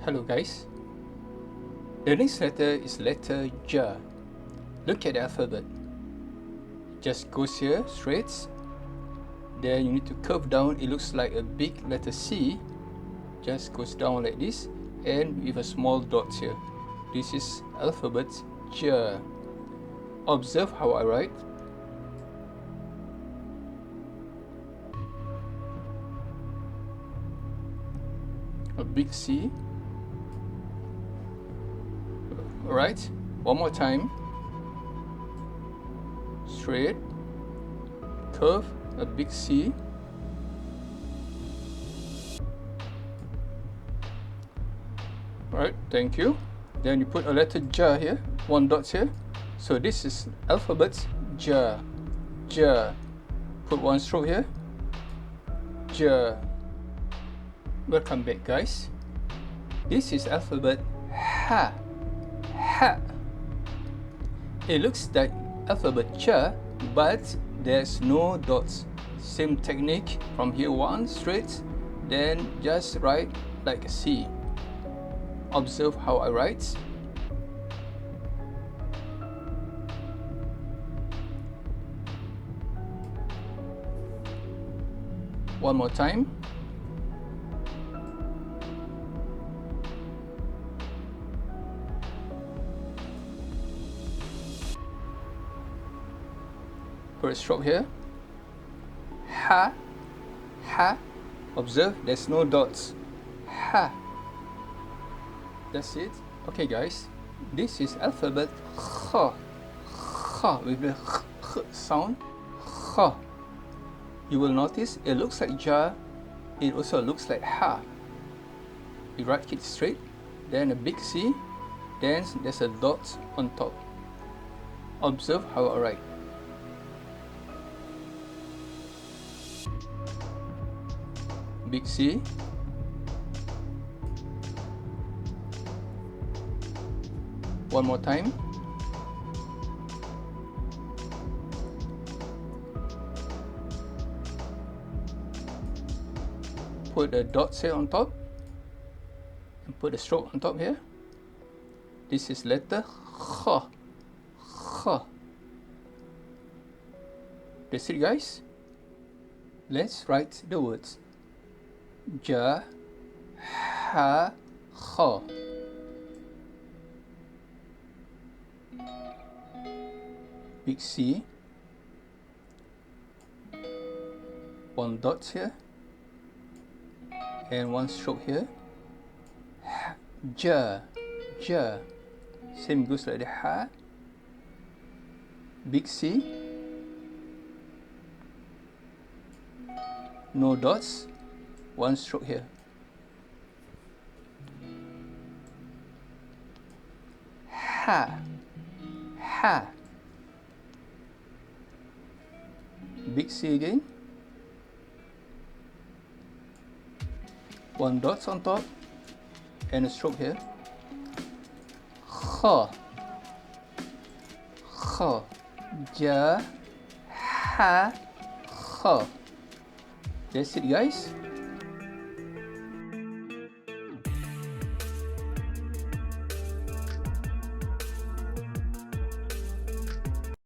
Hello guys. The next letter is letter J. Look at the alphabet. Just goes here straight. Then you need to curve down. It looks like a big letter C. Just goes down like this and with a small dot here. This is alphabet J. Observe how I write. A big C. Alright, one more time. Straight, curve, a big C. Alright, thank you. Then you put a letter J here, one dot here. So this is alphabet J. J. Put one stroke here. J. Welcome back guys. This is alphabet H. H. It looks like alphabet Ch, but there's no dots. Same technique from here, one straight, then just write like a C. Observe how I write. One more time. Put a stroke here. Ha, ha. Observe, there's no dots. Ha. That's it. Okay, guys. This is alphabet H. H with the H sound. H. You will notice it looks like J. It also looks like H. You write it straight, then a big C, then there's a dot on top. Observe how I write. Big C, one more time, put the dots here on top and put a stroke on top here. This is letter H. H. That's it guys. Let's write the words. J, H, H. Big C. One dot here. And one stroke here. J, J. Same goes like the H. Big C. No dots. One stroke here. Ha, ha. Big C again. One dot on top and a stroke here. H, H. J, H, H. That's it guys.